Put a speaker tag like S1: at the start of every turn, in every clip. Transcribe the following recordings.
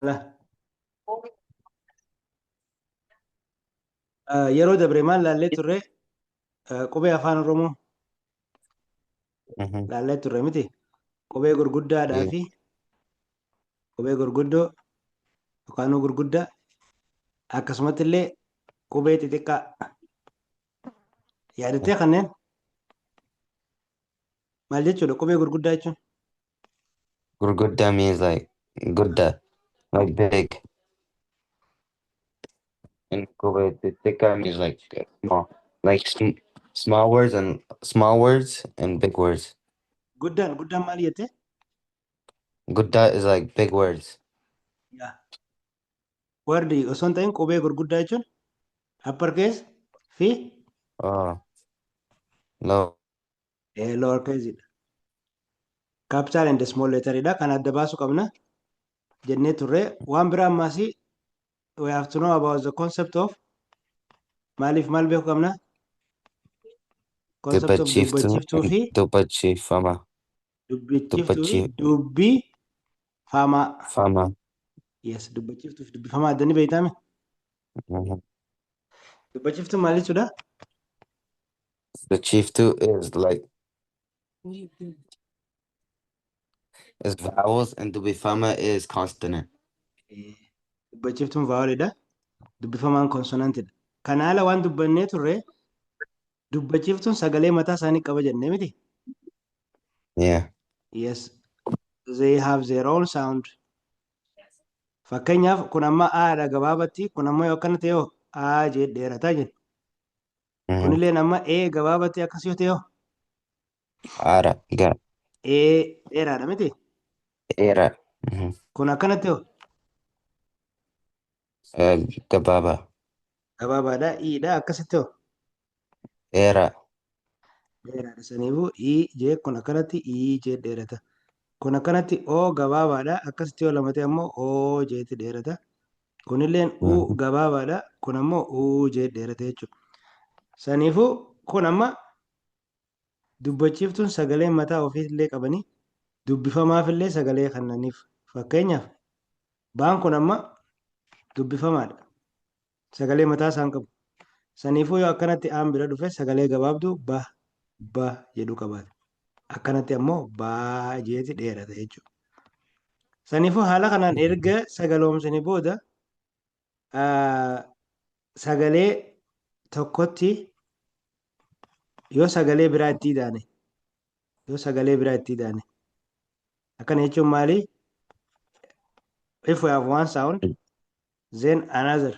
S1: لا. yeroo dabre maal laallee turre qubee afaan oromoo
S2: Mhm.
S1: laallee turre miti qubee gurguddaadhaa
S2: Yeah.
S1: fi qubee gurguddoo yookaan gurguddaa akkasumatti illee qubee xixiqqaa yaadattee kanneen maal jechuudha qubee gurguddaa jechuun
S2: Gurgudda means like Gudda, like big. And Tika means like small. Like small words and big words.
S1: guddaan maal jette
S2: Gudda is like big words.
S1: wardi osoo hin ta'in qubee gurguddaa jechuun upper case fi
S2: Oh, no.
S1: lower case dha. Capital and small letter dha kan adda baasuu qabna jennee turre waan biraa ammaas we have to know about the concept of maaliif maal beekuu qabna concept of
S2: Dubachiftu
S1: dubbachiiftuu
S2: and
S1: fi
S2: Dubachifama.
S1: dubbichiiftuu fi
S2: Dubachi
S1: dubbii famaa.
S2: Fama.
S1: Yes, dubbachiiftuu fi dubbii famaa addanii beeytame.
S2: Mhm.
S1: Dubbachiiftuun maal jechuudha?
S2: The chief too is like is vowels and Dubifama is consonant.
S1: Dubbachiiftuun vaawolidha. Dubbii famaan konsonantidha. Kana haala waan dubbannee turre dubbachiiftuun sagalee mataa isaanii qaba jennee miti.
S2: Yeah.
S1: Yes, they have their own sound. Fakkeenyaaf kun amma aadha gabaabatti kun ammoo yoo akkana ta'e yoo aa jee dheerataa jenna.
S2: Mm-hmm.
S1: Kunillee amma ee gabaabatti akkas yoo ta'e yoo
S2: Ara. Got
S1: ee dheeraadha miti.
S2: era. Mm-hmm.
S1: Kun akkanatti yoo
S2: Gababa.
S1: gabaabaadha iidha akkasitti yoo
S2: Era.
S1: dheeraadha. Saniifuu ii jee kun akkanatti ii jee dheerata. Kun akkanatti oo gabaabaadha akkasitti yoo lama ta'e ammoo oo jeetti dheerata. Kunilleen uu
S2: Mm-hmm.
S1: gabaabaadha kun ammoo uu jee dheerata jechuudha. Saniifuu kun amma dubbachiiftuun sagalee mataa ofiillee qabanii dubbifamaaf illee sagalee kannaniif. Fakkeenyaaf baan kun amma dubbifamaadha. Sagalee mataa isaan qabu. Saniifuu yoo akkanatti aan bira dhufe sagalee gabaabduu ba jedhu qabaata. Akkanatti ammoo baa jeeti dheerata jechuudha. Saniifuu haala kanaan erga sagaloomsanii booda sagalee tokkotti yoo sagalee biraa itti daane akkana jechuun maali? If we have one sound then another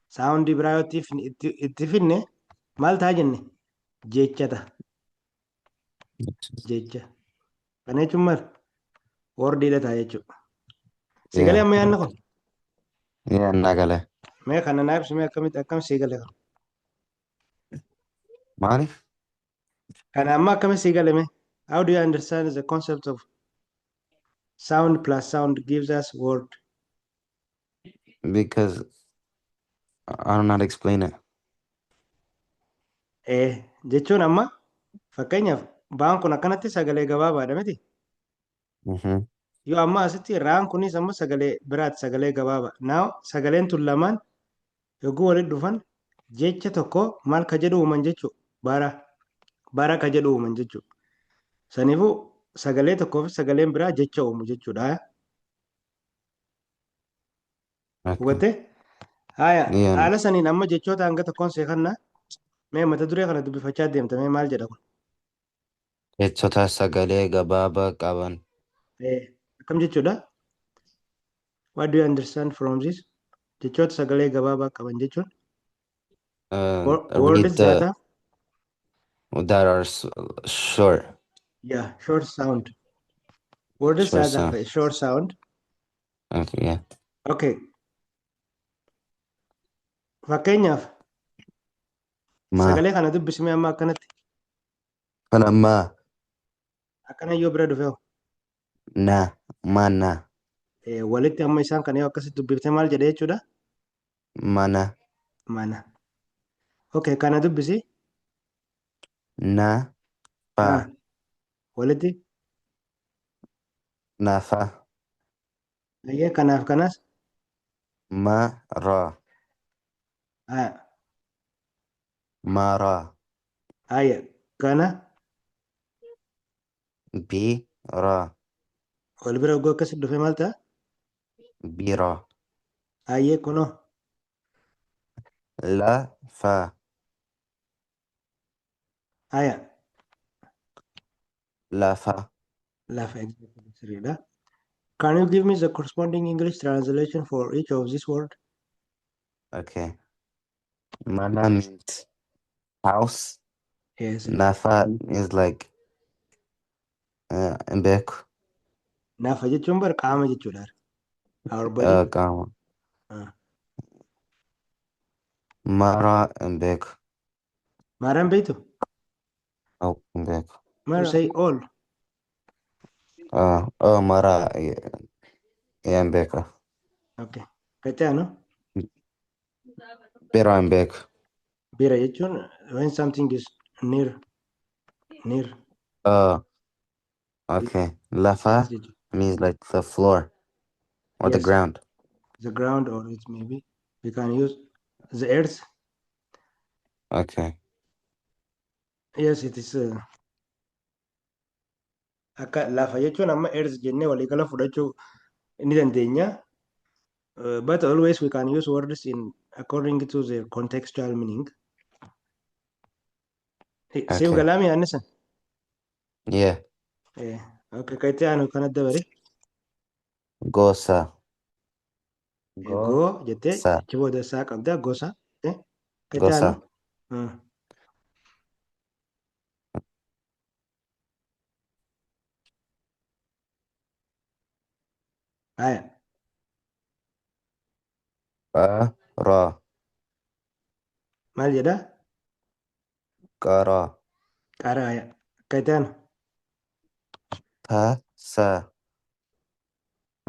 S1: sound biraa yoo itti finne maal ta'a jenne jecha ta'a jecha kana jechuun maal wordiidha ta'a jechuudha. Sigalee
S2: Yeah.
S1: amma yaadna kun
S2: Yeah. Nagale.
S1: mee kana naa ibsu mee akkam sigalee kun
S2: Mali?
S1: kana amma akkami sigale mee how do you understand the concept of sound plus sound gives us word?
S2: Because I don't know how to explain it.
S1: Jechuun amma fakkeenyaaf baan kun akkanatti sagalee gabaabaadha miti.
S2: Mm-hmm.
S1: Yoo amma asitti raan kunis ammoo sagalee biraati sagalee gabaabaa. Naaw sagaleen tun lamaan yogguu walitti dhufan jecha tokko maal ka jedhu uuman jechuudha. Bara ka jedhu uuman jechuudha. Saniifuu sagalee tokkoo fi sagaleen biraa jecha uumu jechuudha.
S2: Okay.
S1: Hubattee? Haaya
S2: Yeah.
S1: haala saniin amma jechoota hanga tokkoon seekannaa mee mata duree kana dubbifachaa deemta mee maal jedha kun?
S2: Jechota sagalee gabaabaa qaban.
S1: Akkam jechuudha? What do you understand from this? Jechoota sagalee gabaabaa qaban jechuun
S2: Read
S1: words that have
S2: that are short.
S1: short sound. Words
S2: Short
S1: that have
S2: sound.
S1: a short sound.
S2: Okay. Yeah.
S1: Okay. Fakkeenyaaf
S2: Ma.
S1: sagalee kana dubbismee amma akkanatti
S2: Kana ma.
S1: akkana yoo bira dhufe
S2: Na. Mana.
S1: walitti amma isaan kana yoo akkasitti dubbiftee maal jedhe jechuudha?
S2: Mana.
S1: Mana. Okay, kana dubbisi.
S2: Na. Fa.
S1: Walitti
S2: Nafa.
S1: Ayyee kanaaf kanas.
S2: Mara.
S1: Aya.
S2: Mara.
S1: Aya. Kana.
S2: Bira.
S1: Wal bira hogguu akkasitti dhufe maal ta'a?
S2: Bira.
S1: Ayyee kunoo.
S2: Lafa.
S1: Aya.
S2: Lafa.
S1: Lafa sirriidha. Can you give me the corresponding English translation for each of these words?
S2: Okay. Mana means house.
S1: Yes.
S2: Nafa is like mbek.
S1: Nafa jechuun bara qaama jechuudha. Our body.
S2: Kama.
S1: Ah.
S2: Mara mbek.
S1: Maaraan beektu?
S2: Oh, mbek.
S1: Mara say all.
S2: Mara. Yeah, mbeka.
S1: Okay. Kachaa no?
S2: Bira mbek.
S1: Bira jechuun when something is near. Near.
S2: Okay. Lafa
S1: As jechuudha.
S2: means like the floor or the
S1: Yes.
S2: ground.
S1: The ground or it maybe. We can use the earth.
S2: Okay.
S1: Yes, it is. Akka lafa jechuun amma earth jennee waliigala fudhachuu ni dandeenya. But always we can use words in according to the contextual meaning. Siif
S2: Okay.
S1: galaami yaannisan?
S2: Yeah.
S1: Okay, kaitti aanu kanatti dabare.
S2: Gosa.
S1: Goo jettee
S2: Gosa.
S1: achi booda isaa qabda gosa. Kaitti
S2: Gosa.
S1: aanu. Haya.
S2: Ra.
S1: Maal jedhaa?
S2: Kara.
S1: Qaaraa haya. Kaitti aanu.
S2: Tasa.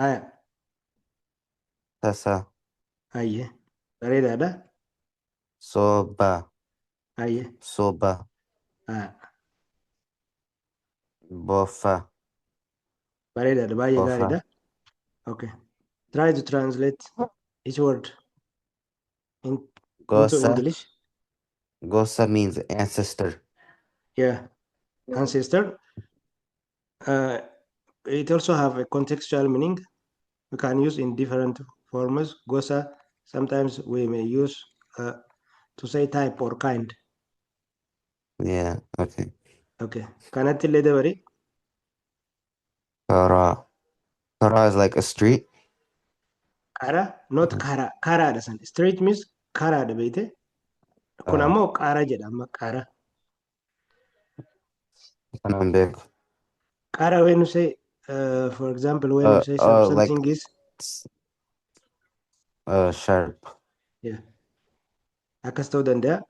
S1: Haya.
S2: Tasa.
S1: Hayyee. Bareedaadha.
S2: Soba.
S1: Hayyee.
S2: Soba.
S1: Haya.
S2: Bofa.
S1: Bareedaadha. Baay'ee
S2: Bofa.
S1: gaariidha. Okay. Try to translate each word into
S2: Gosa.
S1: English.
S2: Gosa means ancestor.
S1: Yeah. Ancestor. It also have a contextual meaning. We can use in different forms. Gosa, sometimes we may use to say type or kind.
S2: Yeah. Okay.
S1: Okay. Kanatti illee dabari.
S2: Kara. Kara is like a street.
S1: Kara, not kara. Karaadha san. Street means karaadha beekte. Kun ammoo qaara jedhama. Qaara.
S2: Kanambek.
S1: Qaara when you say, for example, when you say something
S2: Like
S1: is.
S2: sharp.
S1: Yeah. Akkas ta'uu danda'a.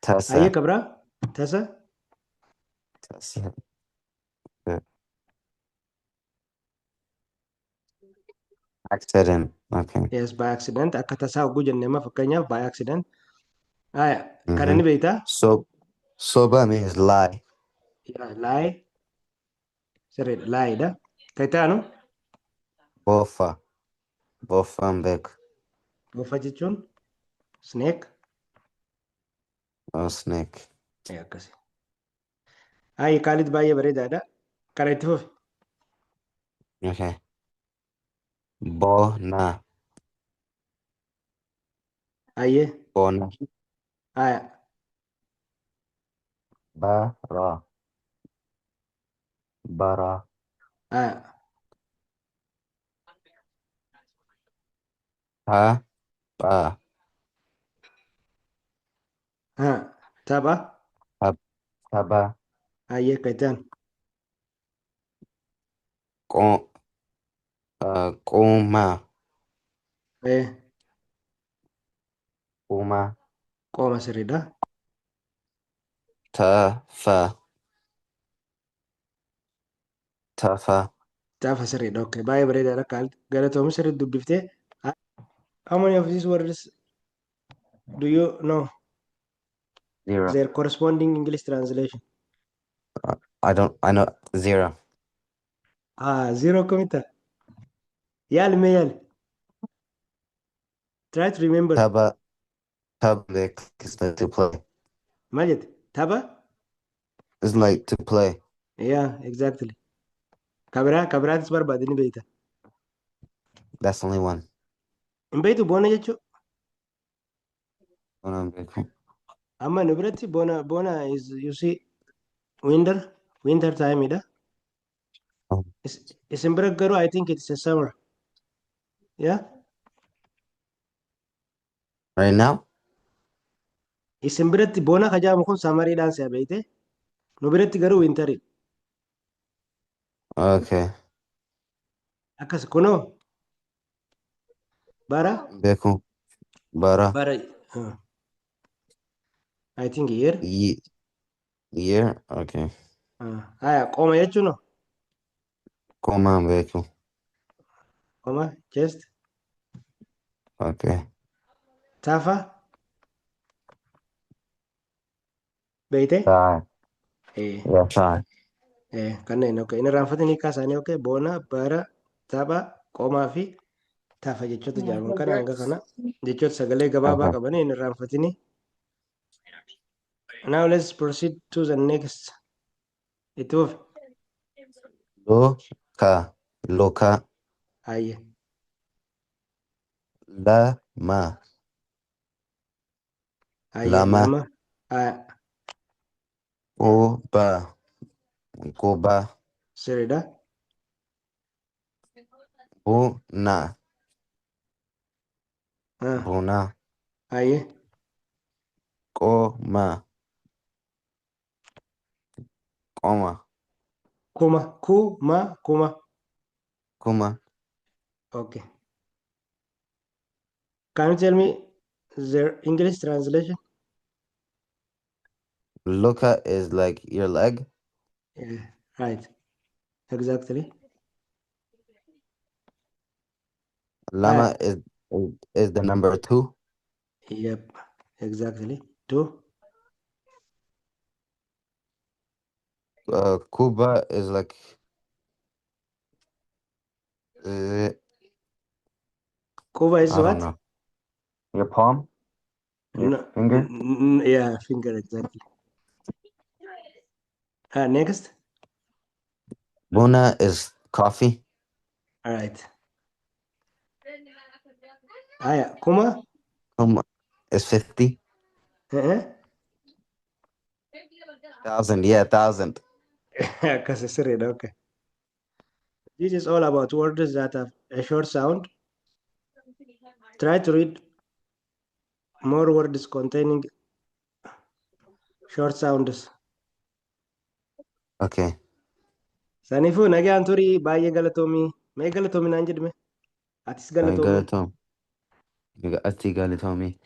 S2: Tasa.
S1: Hayyee qabraa. Tasa.
S2: Tasa. Accident. Okay.
S1: Yes, by accident. Akka tasaa hogguu jennee amma fakkeenyaaf by accident. Haya. Kana ni beektaa?
S2: Soba means lie.
S1: Yeah, lie. Sirriidha. Lie'dha. Kan itti aanu?
S2: Bofa. Bofambek.
S1: Bofa jechuun snake.
S2: Snake.
S1: Akkasi. Hayi Khalid baay'ee bareedaadha. Kana itti fufi.
S2: Okay. Bona.
S1: Hayyee.
S2: Bona.
S1: Haya.
S2: Bara. Bara.
S1: Haya.
S2: Ha. Ba.
S1: Ha. Tapha.
S2: Haba.
S1: Hayyee kan itti aanu?
S2: Koma.
S1: Eh.
S2: Koma.
S1: Qooma sirriidha.
S2: Tafa. Tafa.
S1: Tapha sirriidha. Okay. Baay'ee bareedaadha Khalid. Galatoomi sirriitti dubbiftee. How many of these words do you know?
S2: Zero.
S1: Their corresponding English translation.
S2: I know zero.
S1: Zero komita. Yaali mee yaali. Try to remember.
S2: Tablet is like to play.
S1: Maal jette? Tapha?
S2: It's like to play.
S1: Yeah, exactly. Kabiraatis barbaade ni beeyta.
S2: That's the only one.
S1: Hin beeytu boona jechuu.
S2: Beeku.
S1: Amma nu biratti boona is you see winter time dha. Isin bira garuu I think it's a summer. Yeah?
S2: Right now?
S1: Isin biratti boona kajaamu kun samariidhaan si'a beeyte. Nu biratti garuu winterii.
S2: Okay.
S1: Akkas kunoo. Bara?
S2: Beeku. Bara.
S1: Bara. I think year.
S2: Year? Okay.
S1: Haya, qooma jechuun no?
S2: Koma beeku.
S1: Qooma, chest,
S2: Okay.
S1: tafa. Beeyte?
S2: Thigh.
S1: Eh,
S2: Yeah, thigh.
S1: kanneen okay. Inni raanfatanii kaasaanii okay. Boona, bara, tapha, qoomaa fi tafa jechoota jedhaman kana hanga kana jechoota sagalee gabaabaa
S2: Okay.
S1: qabanii inni raanfatanii. Now let's proceed to the next. Itti fufi.
S2: Loka. Loka.
S1: Hayye.
S2: Lama.
S1: Hayye.
S2: Lama.
S1: Lama. Haya.
S2: Goba. Goba.
S1: Sirriidha.
S2: Buna.
S1: Ah,
S2: Buna.
S1: Hayye.
S2: Koma. Koma.
S1: Kuma. Kuma.
S2: Kuma.
S1: Okay. Can you tell me the English translation?
S2: Loka is like your leg.
S1: Yeah, right. Exactly.
S2: Lama is the number 2.
S1: Yep. Exactly. Two.
S2: Kuba is like
S1: Kuba is
S2: I
S1: what?
S2: don't know. Your palm? Your
S1: No.
S2: finger?
S1: Yeah, finger exactly. Next.
S2: Buna is coffee.
S1: All right. Kuma.
S2: Kuma is 50.
S1: Uh-huh.
S2: 1,000. Yeah, 1,000.
S1: Because it's read, okay. This is all about words that have a short sound. Try to read more words containing short sounds.
S2: Okay.
S1: Sanifu nagaan turii baay'ee galatoomii. Mee galatoomi naan jedhame. Atis galatoomii.
S2: Ati galatomi.